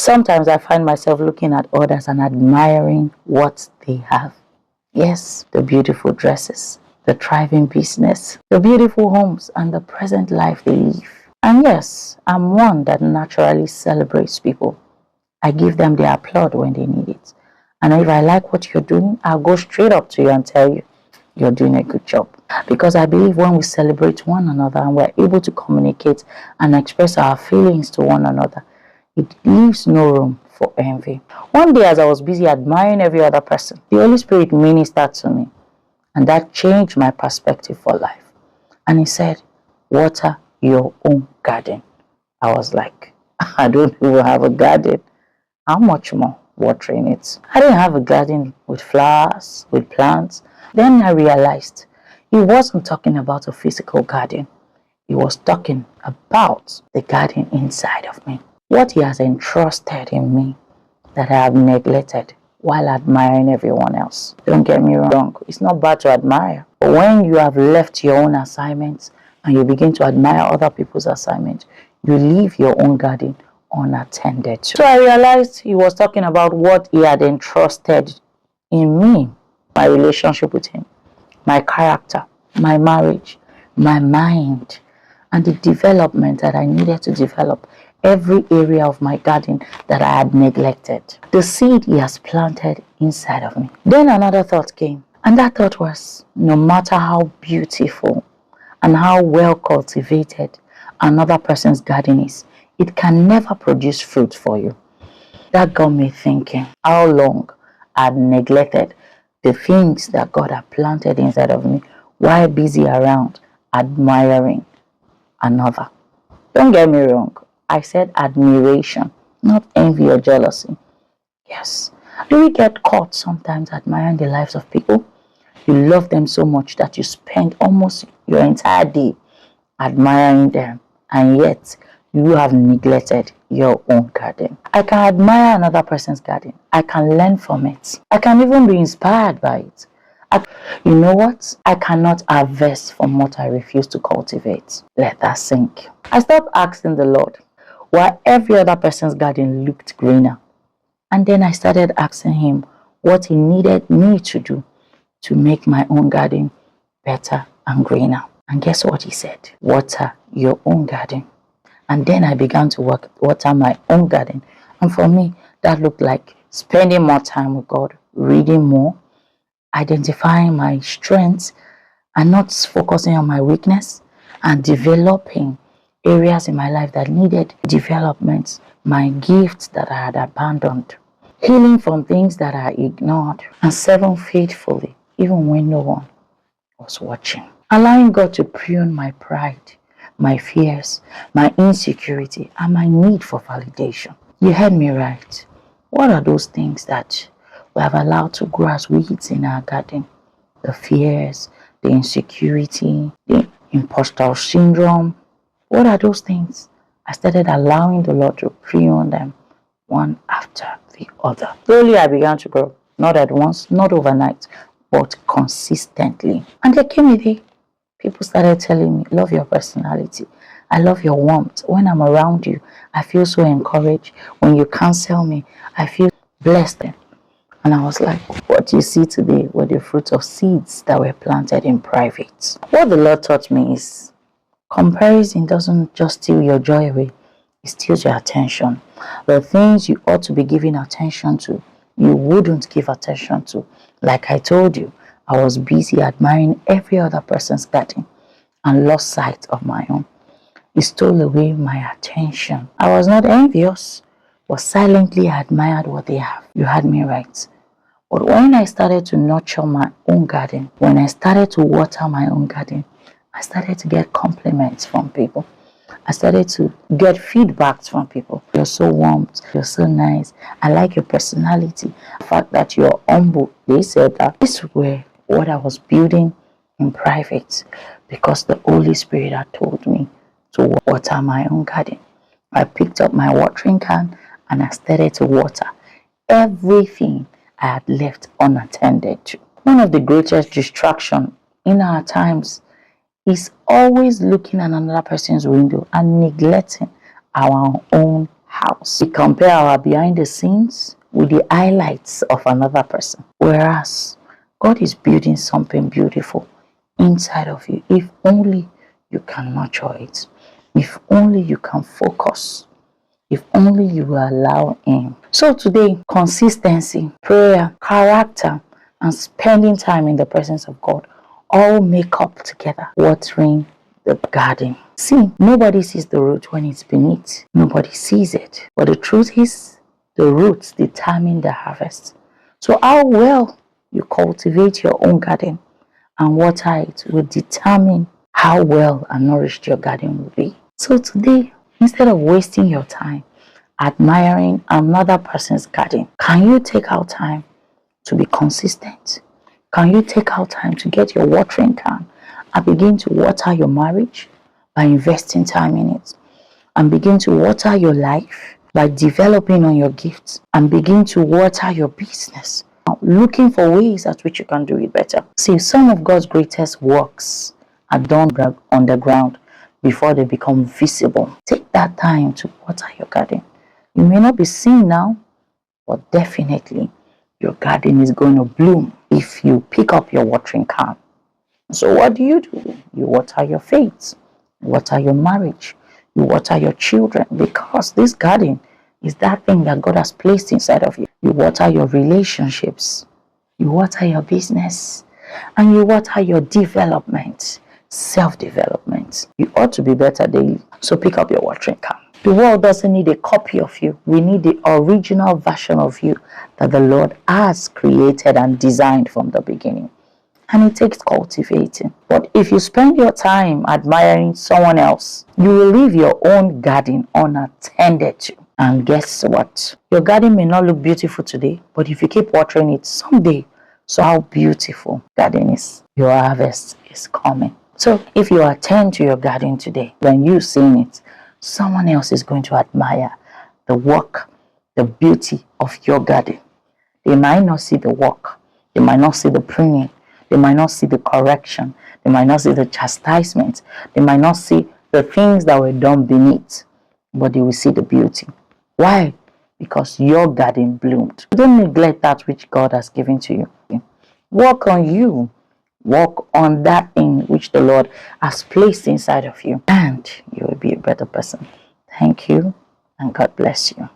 Sometimes I find myself looking at others and admiring what they have. Yes, the beautiful dresses, the thriving business, the beautiful homes, and the present life they live. And yes, I'm one that naturally celebrates people. I give them the applaud when they need it. And if I like what you're doing, I'll go straight up to you and tell you, you're doing a good job. Because I believe when we celebrate one another and we're able to communicate and express our feelings to one another, it leaves no room for envy. One day as I was busy admiring every other person, the Holy Spirit ministered to me, and that changed my perspective for life. And he said, water your own garden. I was like, I don't even have a garden. How much more watering it? I didn't have a garden with flowers, with plants. Then I realized he wasn't talking about a physical garden. He was talking about the garden inside of me. What he has entrusted in me that I have neglected while admiring everyone else. Don't get me wrong, it's not bad to admire. But when you have left your own assignments and you begin to admire other people's assignments, you leave your own garden unattended to. So I realized he was talking about what he had entrusted in me, my relationship with him, my character, my marriage, my mind, and the development that I needed to develop every area of my garden that I had neglected. The seed he has planted inside of me. Then another thought came, and that thought was, no matter how beautiful and how well cultivated another person's garden is, it can never produce fruit for you. That got me thinking how long I had neglected the things that God had planted inside of me while busy around admiring another. Don't get me wrong, I said admiration, not envy or jealousy. Yes, do we get caught sometimes admiring the lives of people? You love them so much that you spend almost your entire day admiring them, and yet you have neglected your own garden. I can admire another person's garden. I can learn from it. I can even be inspired by it. You know what? I cannot harvest from what I refuse to cultivate. Let that sink. I stopped asking the Lord why every other person's garden looked greener. And then I started asking him what he needed me to do to make my own garden better and greener. And guess what he said? Water your own garden. And then I began to water my own garden. And for me, that looked like spending more time with God, reading more, identifying my strengths and not focusing on my weakness, and developing areas in my life that needed development, my gifts that I had abandoned, healing from things that I ignored, and serving faithfully even when no one was watching. Allowing God to prune my pride, my fears, my insecurity, and my need for validation. You heard me right. What are those things that we have allowed to grow as weeds in our garden? The fears, the insecurity, the imposter syndrome. What are those things? I started allowing the Lord to prune them one after the other. Slowly I began to grow. Not at once, not overnight, but consistently. And there came a day, people started telling me, love your personality. I love your warmth. When I'm around you, I feel so encouraged. When you counsel me, I feel blessed. And I was like, what you see today were the fruits of seeds that were planted in private. What the Lord taught me is comparison doesn't just steal your joy away. It steals your attention. The things you ought to be giving attention to, you wouldn't give attention to. Like I told you, I was busy admiring every other person's garden and lost sight of my own. It stole away my attention. I was not envious, but silently admired what they have. You had me right. But when I started to nurture my own garden, when I started to water my own garden, I started to get compliments from people. I started to get feedbacks from people. You're so warm, you're so nice, I like your personality, the fact that you're humble. They said that this were what I was building in private because the Holy Spirit had told me to water my own garden. I picked up my watering can and I started to water everything I had left unattended to. One of the greatest distractions in our times is always looking at another person's window and neglecting our own house. We compare our behind the scenes with the highlights of another person. Whereas God is building something beautiful inside of you. If only you can nurture it. If only you can focus. If only you will allow Him. So today, consistency, prayer, character, and spending time in the presence of God all make up together watering the garden. See, nobody sees the root when it's beneath. Nobody sees it. But the truth is, the roots determine the harvest. So how well you cultivate your own garden and water it will determine how well and nourished your garden will be. So today, instead of wasting your time admiring another person's garden, can you take out time to be consistent? Can you take out time to get your watering can and begin to water your marriage by investing time in it? And begin to water your life by developing on your gifts, and begin to water your business, looking for ways at which you can do it better. See, some of God's greatest works are done underground before they become visible. Take that time to water your garden. You may not be seen now, but definitely your garden is going to bloom if you pick up your watering can. So what do? You water your faith, you water your marriage, you water your children, because this garden is that thing that God has placed inside of you. You water your relationships, you water your business, and you water your development, self-development. You ought to be better daily. So pick up your watering can. The world doesn't need a copy of you. We need the original version of you that the Lord has created and designed from the beginning. And it takes cultivating. But if you spend your time admiring someone else, you will leave your own garden unattended to. And guess what? Your garden may not look beautiful today, but if you keep watering it someday, so how beautiful garden is, your harvest is coming. So if you attend to your garden today, when you've seen it, someone else is going to admire the work, the beauty of your garden. They might not see the work. They might not see the pruning. They might not see the correction. They might not see the chastisement. They might not see the things that were done beneath, but they will see the beauty. Why? Because your garden bloomed. Don't neglect that which God has given to you. Work on you. Work on that thing which the Lord has placed inside of you, and you will be a better person. Thank you, and God bless you.